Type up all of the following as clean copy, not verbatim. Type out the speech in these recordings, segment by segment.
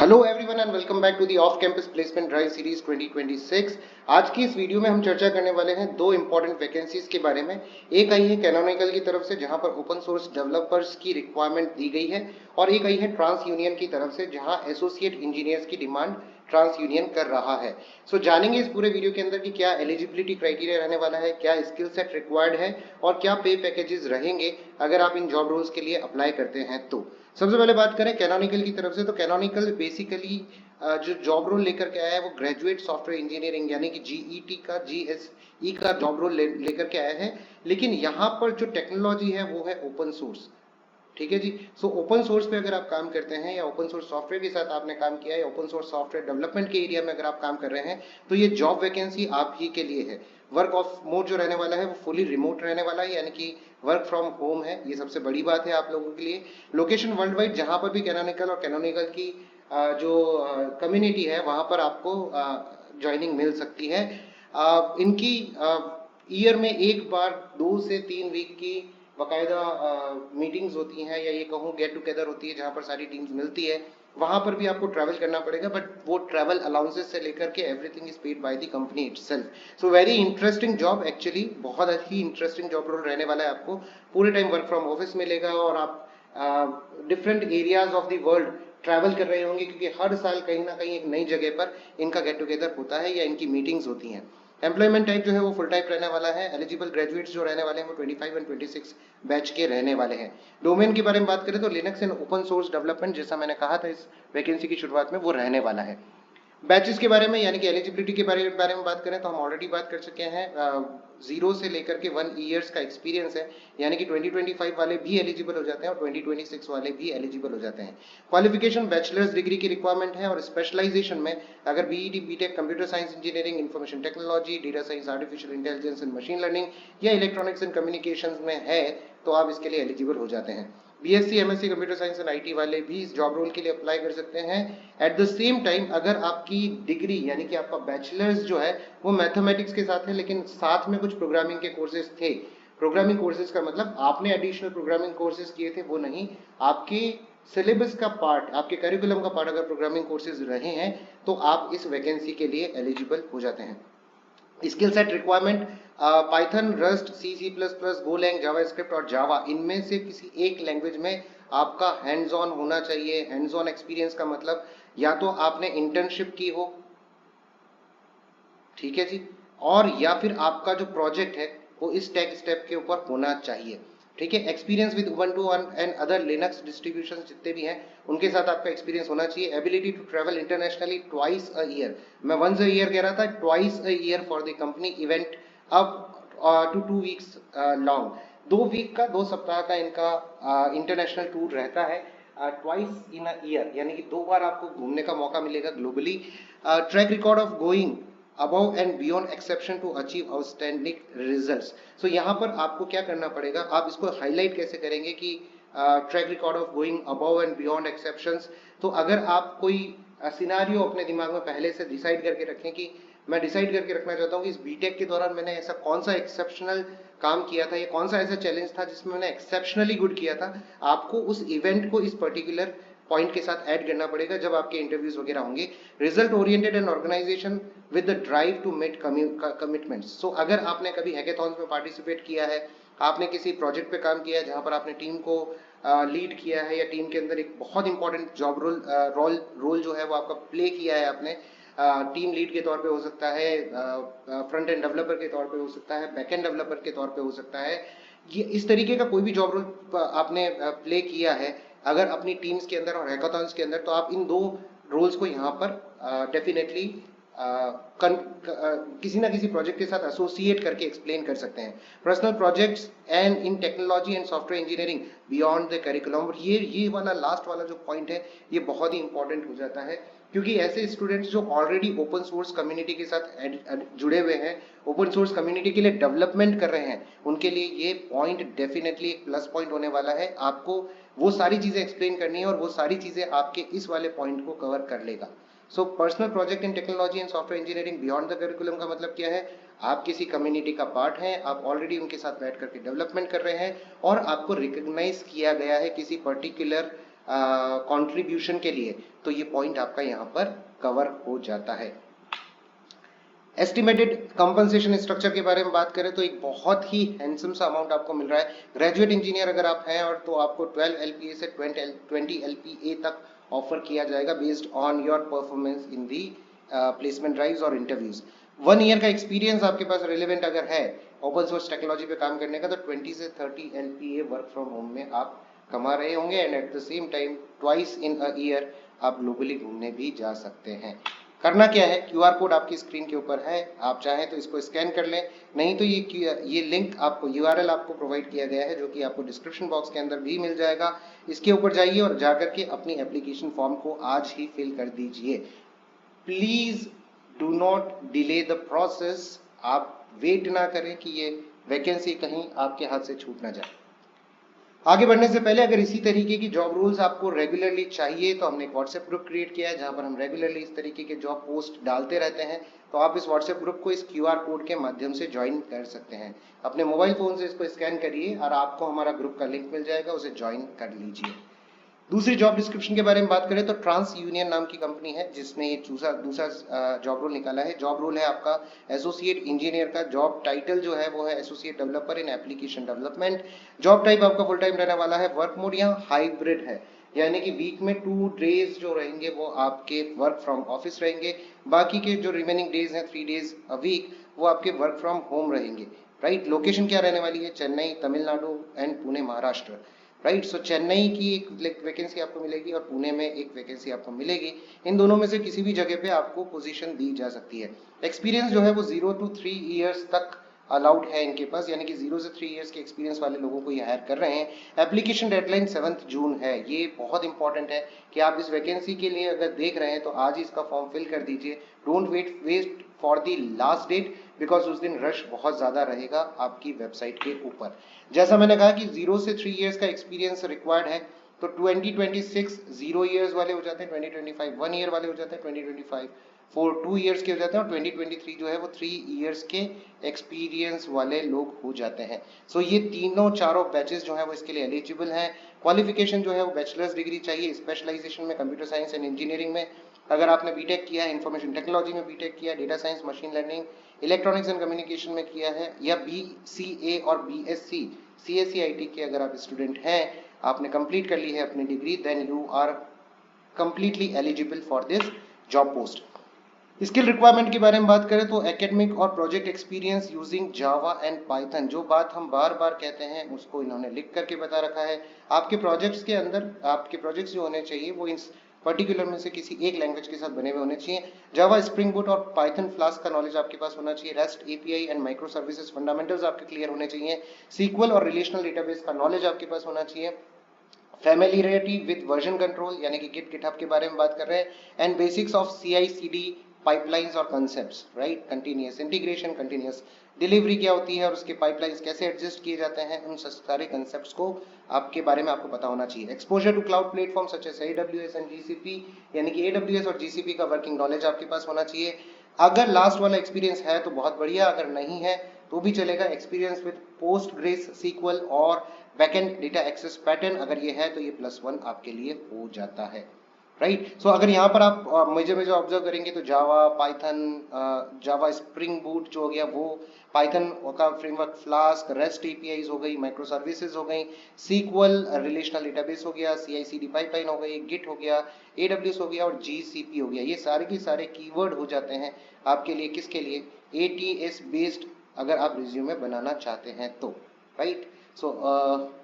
Hello everyone and welcome back to the off campus placement drive series 2026। आज की इस video में हम चर्चा करने वाले हैं दो इंपॉर्टेंट वैकेंसीज के बारे में। एक आई है कैनोनिकल की तरफ से जहां पर ओपन सोर्स डेवलपर्स की रिक्वायरमेंट दी गई है, और एक आई है ट्रांस यूनियन की तरफ से जहां एसोसिएट इंजीनियर्स की डिमांड ट्रांस यूनियन कर रहा है। सो जानेंगे इस पूरे वीडियो के अंदर कि क्या एलिजिबिलिटी क्राइटेरिया रहने वाला है, क्या स्किल सेट रिक्वायर्ड है और क्या पे पैकेजेस रहेंगे अगर आप इन जॉब रोल्स के लिए अप्लाई करते हैं तो। सबसे पहले बात करें कैनोनिकल की तरफ से, तो कैनोनिकल बेसिकली जो जॉब रोल लेकर के आया है वो ग्रेजुएट सॉफ्टवेयर इंजीनियरिंग यानी कि जीईटी का जीएसई का जॉब रोल लेकर के आया है, लेकिन यहाँ पर जो टेक्नोलॉजी है वो है ओपन सोर्स। ठीक है जी। सो ओपन सोर्स पे अगर आप काम करते हैं या ओपन सोर्स सॉफ्टवेयर के साथ आपने काम किया है या ओपन सोर्स सॉफ्टवेयर डेवलपमेंट के एरिया में अगर आप काम कर रहे हैं तो ये जॉब वैकेंसी आप ही के लिए है। वर्क ऑफ मोड जो रहने वाला है वो फुली रिमोट रहने वाला है, यानी कि वर्क फ्रॉम होम है। ये सबसे बड़ी बात है आप लोगों के लिए। लोकेशन वर्ल्ड वाइड, जहां पर भी कैनोनिकल और कैनोनिकल की जो कम्युनिटी है वहां पर आपको ज्वाइनिंग मिल सकती है। इनकी ईयर में एक बार 2 से 3 वीक की बाकायदा मीटिंग्स होती हैं, या ये कहूँ गेट टुगेदर होती है जहाँ पर सारी टीम्स मिलती है। वहां पर भी आपको ट्रैवल करना पड़ेगा, बट वो ट्रैवल अलाउंसेस से लेकर के everything is paid by the company itself. So very interesting job, actually बहुत ही इंटरेस्टिंग जॉब रोल रहने वाला है। आपको पूरे टाइम वर्क फ्रॉम ऑफिस मिलेगा और आप different areas of the world travel कर रहे होंगे, क्योंकि हर साल कहीं ना कहीं एक नई जगह पर इनका गेट टुगेदर होता है या इनकी मीटिंग्स होती हैं। एम्प्लॉयमेंट टाइप जो है वो फुल टाइप रहने वाला है। एलिजिबल ग्रेजुएट्स जो रहने वाले हैं वो 25 एंड 26 बैच के रहने वाले हैं। डोमेन के बारे में बात करें तो Linux and open source development, जैसा मैंने कहा था इस वैकेंसी की शुरुआत में, वो रहने वाला है। बैचेस के बारे में यानी कि एलिजिबिलिटी के बारे में बात करें तो हम ऑलरेडी बात कर चुके हैं। 0 से लेकर के 1 ईयर्स का एक्सपीरियंस है, यानी कि 2025 वाले भी एलिजिबल हो जाते हैं और 2026 वाले भी एलिजिबल हो जाते हैं। क्वालिफिकेशन बैचलर्स डिग्री की रिक्वायरमेंट है, और स्पेशलाइजेशन में अगर BEd BTech computer science engineering, information technology, data science, artificial intelligence and machine learning या इलेक्ट्रॉनिक्स एंड कम्युनिकेशन में है तो आप इसके लिए एलिजिबल हो जाते हैं। BSc MSc computer science and IT वाले भी इस जॉब रोल के लिए अप्लाई कर सकते हैं। एट द सेम टाइम अगर आपकी डिग्री यानी कि आपका बैचलर्स जो है वो मैथमेटिक्स के साथ है, लेकिन साथ में कुछ प्रोग्रामिंग के कोर्सेज थे, प्रोग्रामिंग कोर्सेज का मतलब आपने एडिशनल प्रोग्रामिंग कोर्सेज किए थे वो नहीं, आपके सिलेबस का पार्ट, आपके करिकुलम का पार्ट अगर प्रोग्रामिंग कोर्सेज रहे हैं तो आप इस वैकेंसी के लिए एलिजिबल हो जाते हैं। Skill set requirement Python, Rust, C C plus plus, Golang, JavaScript और जावा, इनमें से किसी एक लैंग्वेज में आपका हैंड्स ऑन होना चाहिए। हैंड्स ऑन एक्सपीरियंस का मतलब या तो आपने इंटर्नशिप की हो, ठीक है जी, और या फिर आपका जो प्रोजेक्ट है वो इस टेक स्टेप के ऊपर होना चाहिए। ठीक है। Experience with Ubuntu and other Linux distribution जितने भी हैं उनके साथ आपका एक्सपीरियंस होना चाहिए। Ability to travel internationally twice a year, मैं वंस अ ईयर कह रहा था, twice a year for the company event up to 2 weeks long. 2 week का, 2 सप्ताह का इनका इंटरनेशनल टूर रहता है। ट्वाइस इन अ ईयर यानी कि 2 बार आपको घूमने का मौका मिलेगा globally. Track record of going above and beyond exception to achieve outstanding results। so यहाँ पर आपको क्या करना पड़ेगा, आप इसको हाईलाइट कैसे करेंगे कि track record of going above and beyond exceptions. तो अगर आप कोई सिनारियो अपने दिमाग में पहले से डिसाइड करके रखें कि मैं डिसाइड करके रखना चाहता हूँ कि इस बीटेक के दौरान मैंने ऐसा कौन सा एक्सेप्शनल काम किया था, या कौन सा ऐसा चैलेंज था जिसमें मैंने एक्सेप्शनली गुड किया था, आपको उस इवेंट को इस पर्टिकुलर पॉइंट के साथ ऐड करना पड़ेगा जब आपके इंटरव्यूज वगैरह होंगे। Result oriented and organisation with the drive to meet commitments. So अगर आपने कभी हैकेथॉन्स में पार्टिसिपेट किया है, आपने किसी प्रोजेक्ट पे काम किया है जहां पर आपने टीम को लीड किया है, या टीम के अंदर एक बहुत इंपॉर्टेंट जॉब रोल जो है वो आपका प्ले किया है आपने, टीम लीड के तौर पे हो सकता है, फ्रंट एंड डेवलपर के तौर पे हो सकता है, बैक एंड डेवलपर के तौर पे हो सकता है, ये इस तरीके का कोई भी जॉब रोल आपने प्ले किया है अगर अपनी टीम्स के अंदर और हैकाथॉन्स के अंदर, तो आप इन दो रोल्स को यहाँ पर डेफिनेटली किसी ना किसी प्रोजेक्ट के साथ एसोसिएट करके एक्सप्लेन कर सकते हैं। Personal projects and in technology and software engineering beyond the curriculum. और ये वाला लास्ट वाला जो पॉइंट है ये बहुत ही इंपॉर्टेंट हो जाता है, क्योंकि ऐसे स्टूडेंट्स जो ऑलरेडी ओपन सोर्स कम्युनिटी के साथ जुड़े हुए हैं, ओपन सोर्स कम्युनिटी के लिए डेवलपमेंट कर रहे हैं, उनके लिए ये पॉइंट डेफिनेटली एक प्लस पॉइंट होने वाला है। आपको वो सारी चीजें एक्सप्लेन करनी है और वो सारी चीजें आपके इस वाले पॉइंट को कवर कर लेगा। So personal project in technology and software engineering beyond the curriculum का मतलब क्या है, आप किसी कम्युनिटी का पार्ट हैं, आप ऑलरेडी उनके साथ बैठ करके डेवलपमेंट कर रहे हैं और आपको रिकॉग्नाइज किया गया है किसी पर्टिकुलर कंट्रीब्यूशन के लिए, तो ये पॉइंट आपका यहाँ पर कवर हो जाता है। एस्टिमेटेड कंपनसेशन स्ट्रक्चर के बारे में बात करें तो एक बहुत ही हैंडसम सा अमाउंट आपको मिल रहा है। ग्रेजुएट इंजीनियर अगर आप हैं और तो आपको 12 LPA से 20 LPA तक ऑफर किया जाएगा based on your performance in the placement drives और इंटरव्यूज। 1 ईयर का एक्सपीरियंस आपके पास रिलेवेंट अगर है ओपन सोर्स टेक्नोलॉजी पे काम करने का, तो 20 से 30 LPA वर्क फ्रॉम होम में आप कमा रहे होंगे and at the same time twice in a year आप ग्लोबली घूमने भी जा सकते हैं। करना क्या है, क्यूआर कोड आपकी स्क्रीन के ऊपर है, आप चाहें तो इसको स्कैन कर लें, नहीं तो ये लिंक आपको यूआरएल आपको प्रोवाइड किया गया है जो कि आपको डिस्क्रिप्शन बॉक्स के अंदर भी मिल जाएगा। इसके ऊपर जाइए और जाकर के अपनी एप्लीकेशन फॉर्म को आज ही फिल कर दीजिए। Please do not delay the process, आप वेट ना करें कि ये वैकेंसी कहीं आपके हाथ से छूट ना जाए। आगे बढ़ने से पहले अगर इसी तरीके की जॉब रोल्स आपको रेगुलरली चाहिए तो हमने एक व्हाट्सएप ग्रुप क्रिएट किया है जहां पर हम रेगुलरली इस तरीके के जॉब पोस्ट डालते रहते हैं। तो आप इस व्हाट्सएप ग्रुप को इस क्यूआर कोड के माध्यम से ज्वाइन कर सकते हैं। अपने मोबाइल फोन से इसको स्कैन करिए और आपको हमारा ग्रुप का लिंक मिल जाएगा, उसे ज्वाइन कर लीजिए। दूसरी जॉब डिस्क्रिप्शन के बारे में बात करें तो ट्रांस यूनियन नाम की कंपनी है जिसने ये दूसरा जॉब रोल निकाला है। जॉब रोल है आपका एसोसिएट इंजीनियर का, जॉब टाइटल जो है वो है associate developer in application development. Job type आपका फुल टाइम रहने वाला है। वर्क मोड यहाँ हाइब्रिड है, यानी कि वीक में 2 डेज जो रहेंगे वो आपके वर्क फ्रॉम ऑफिस रहेंगे, बाकी के जो रिमेनिंग डेज हैं 3 डेज अ वीक वो आपके वर्क फ्रॉम होम रहेंगे। राइट, लोकेशन क्या रहने वाली है, चेन्नई तमिलनाडु एंड पुणे महाराष्ट्र। राइट, सो चेन्नई की एक वैकेंसी आपको मिलेगी और पुणे में एक वैकेंसी आपको मिलेगी। इन दोनों में से किसी भी जगह पे आपको पोजीशन दी जा सकती है। एक्सपीरियंस जो है वो 0 to 3 इयर्स तक अलाउड है इनके पास, यानी कि 0 से 3 इयर्स के एक्सपीरियंस वाले लोगों को ये हायर कर रहे हैं। एप्लीकेशन डेडलाइन 7 जून है। ये बहुत इंपॉर्टेंट है कि आप इस वैकेंसी के लिए अगर देख रहे हैं तो आज ही इसका फॉर्म फिल कर दीजिए। Don't waste for the last date, because उस दिन रश बहुत ज्यादा रहेगा आपकी वेबसाइट के ऊपर। जैसा मैंने कहा कि 0 से 3 इयर्स का एक्सपीरियंस रिक्वायर्ड है, तो 2026 0 इयर्स वाले हो जाते हैं, 2025 1 ईयर वाले हो जाते हैं, 2025 2 इयर्स के हो जाते हैं और 2023 जो है वो 3 इयर्स के एक्सपीरियंस वाले लोग हो जाते हैं। सो ये चारों बैचेस जो है वो इसके लिए एलिजिबल हैं। क्वालिफिकेशन जो है वो बैचलर्स डिग्री चाहिए, स्पेशलाइजेशन में कंप्यूटर साइंस एंड इंजीनियरिंग में अगर आपने बीटेक किया है, इंफॉर्मेशन टेक्नोलॉजी में बीटेक किया, data science, machine learning, electronics and communication में किया है, या BCA और BSc CSE IT के अगर आप स्टूडेंट हैं, आपने कंप्लीट कर ली है अपनी degree, then you are completely eligible for this job post. Skill requirement के बारे में बात करें तो एकेडमिक और project experience using Java and Python, जो बात हम बार बार कहते हैं उसको इन्होंने लिख करके बता रखा है। आपके प्रोजेक्ट्स के अंदर आपके प्रोजेक्ट्स जो होने चाहिए वो इन पर्टिकुलर में से किसी एक लैंग्वेज के साथ बने हुए होने चाहिए। जावा, स्प्रिंग बूट और पाइथन फ्लास्क का नॉलेज आपके पास होना चाहिए। Rest API and micro services fundamentals आपके क्लियर होने चाहिए। सीक्वल और रिलेशनल डेटाबेस का नॉलेज आपके पास होना चाहिए। फैमिलियरिटी विद वर्जन कंट्रोल, यानी कि गिटहब के बारे में बात कर रहे हैं, and basics of CI/CD pipelines और concepts. Right, continuous integration, continuous delivery क्या होती है और उसके पाइपलाइंस कैसे एडजस्ट किए जाते हैं, उन सारे कंसेप्ट्स को आपके बारे में आपको पता होना चाहिए। Exposure to cloud platform such as AWS and GCP, यानी कि AWS और GCP का वर्किंग नॉलेज आपके पास होना चाहिए। अगर लास्ट वाला एक्सपीरियंस है तो बहुत बढ़िया, अगर नहीं है तो भी चलेगा। एक्सपीरियंस विद पोस्टग्रेस SQL और बैकएंड डेटा एक्सेस पैटर्न अगर ये है तो ये +1 आपके लिए हो जाता है। राइट, सो अगर यहाँ पर आप मेजर ऑब्जर्व करेंगे तो जावा, पाइथन, जावा स्प्रिंग बूट जो हो गया वो, पाइथन का फ्रेमवर्क फ्लास्क, रेस्ट APIs हो गई, माइक्रो सर्विसेज हो गई, सीक्वल रिलेशनल डेटाबेस हो गया, CI/CD पाइपलाइन हो गई, गिट हो गया, AWS हो गया और GCP हो गया। ये सारे के सारे कीवर्ड हो जाते हैं आपके लिए, किसके लिए, ATS बेस्ड अगर आप रिज्यूमे बनाना चाहते हैं तो। राइट, सो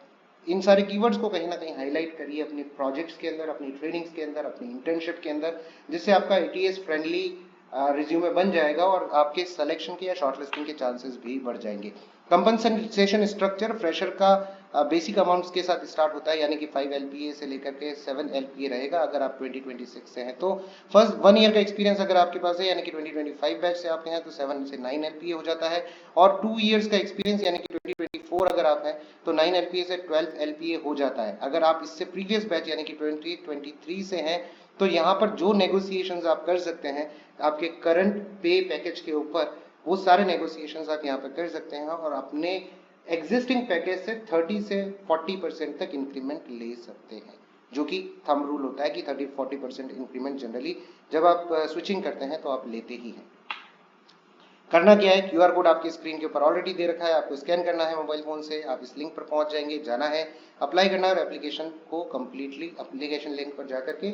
इन सारे कीवर्ड्स को कहीं ना कहीं हाईलाइट करिए अपने प्रोजेक्ट्स के अंदर, अपनी ट्रेनिंग्स के अंदर, अपनी इंटर्नशिप के अंदर, जिससे आपका ATS फ्रेंडली रिज्यूमे बन जाएगा और आपके सिलेक्शन के या शॉर्टलिस्टिंग के चांसेस भी बढ़ जाएंगे। कंपनसेशन स्ट्रक्चर फ्रेशर का बेसिक अमाउंट्स के साथ स्टार्ट होता है, यानी कि 5 LPA से लेकर के 7 LPA रहेगा अगर आप 2026 से हैं तो। फर्स्ट 1 ईयर का एक्सपीरियंस अगर आपके पास है, यानी कि 2025 बैच से आप हैं तो 7 से 9 LPA हो जाता है, और 2 इयर्स का एक्सपीरियंस यानी कि 2024 अगर आप हैं तो 9 LPA से 12 LPA हो जाता है। अगर आप इससे प्रीवियस बैच यानी कि 2023 से हैं तो यहाँ पर जो नेगोशिएशंस आप कर सकते हैं आपके करंट पे पैकेज के ऊपर, वो सारे नेगोशिएशंस आप यहाँ पर कर सकते हैं और अपने एग्जिस्टिंग पैकेज से 30 से 40% तक इंक्रीमेंट ले सकते हैं। जो कि थंब रूल होता है कि 30-40% इंक्रीमेंट जनरली जब आप स्विचिंग करते हैं तो आप लेते ही हैं। करना क्या है, क्यूआर कोड आपकी स्क्रीन के ऊपर ऑलरेडी दे रखा है, आपको स्कैन करना है मोबाइल फोन से, आप इस लिंक पर पहुंच जाएंगे, जाना है, अप्लाई करना है और एप्लीकेशन को कंप्लीटली एप्लीकेशन लिंक पर जाकर के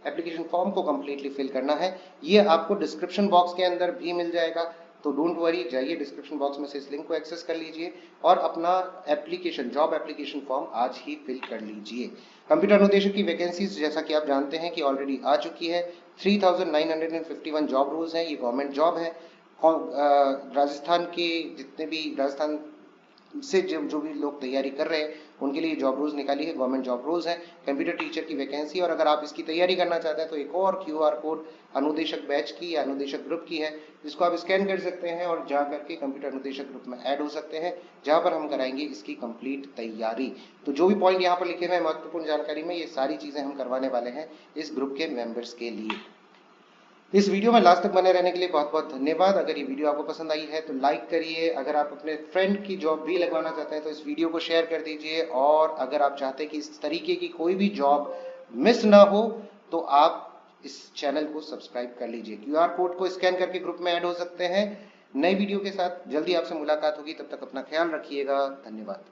एप्लीकेशन फॉर्म को कंप्लीटली फिल करना है। ये आपको डिस्क्रिप्शन बॉक्स के अंदर भी मिल जाएगा, तो डोंट वरी, जाइए डिस्क्रिप्शन बॉक्स में से इस लिंक को एक्सेस कर लीजिए और अपना एप्लीकेशन जॉब एप्लीकेशन फॉर्म आज ही फिल कर लीजिए। कंप्यूटर अनुदेशक की वैकेंसीज जैसा कि आप जानते हैं कि ऑलरेडी आ चुकी है। 3951 जॉब रोल्स हैं, ये गवर्नमेंट जॉब है। राजस्थान के जितने भी राजस्थान से जो भी लोग तैयारी कर रहे हैं उनके लिए जॉब रोल्स निकाली है, गवर्नमेंट जॉब रोल्स हैं। कंप्यूटर टीचर की वैकेंसी, और अगर आप इसकी तैयारी करना चाहते हैं तो एक और क्यूआर कोड अनुदेशक बैच की या अनुदेशक ग्रुप की है, जिसको आप स्कैन कर सकते हैं और जा करके कंप्यूटर अनुदेशक ग्रुप में ऐड हो सकते हैं, जहां पर हम कराएंगे इसकी कंप्लीट तैयारी। तो जो भी पॉइंट यहाँ पर लिखे हुए हैं महत्वपूर्ण जानकारी में, ये सारी चीजें हम करवाने वाले हैं इस ग्रुप के मेंबर्स के लिए। इस वीडियो में लास्ट तक बने रहने के लिए बहुत बहुत धन्यवाद। अगर ये वीडियो आपको पसंद आई है तो लाइक करिए, अगर आप अपने फ्रेंड की जॉब भी लगवाना चाहते हैं तो इस वीडियो को शेयर कर दीजिए, और अगर आप चाहते हैं कि इस तरीके की कोई भी जॉब मिस ना हो तो आप इस चैनल को सब्सक्राइब कर लीजिए। क्यूआर कोड को स्कैन करके ग्रुप में ऐड हो सकते हैं। नई वीडियो के साथ जल्दी आपसे मुलाकात होगी, तब तक अपना ख्याल रखिएगा। धन्यवाद।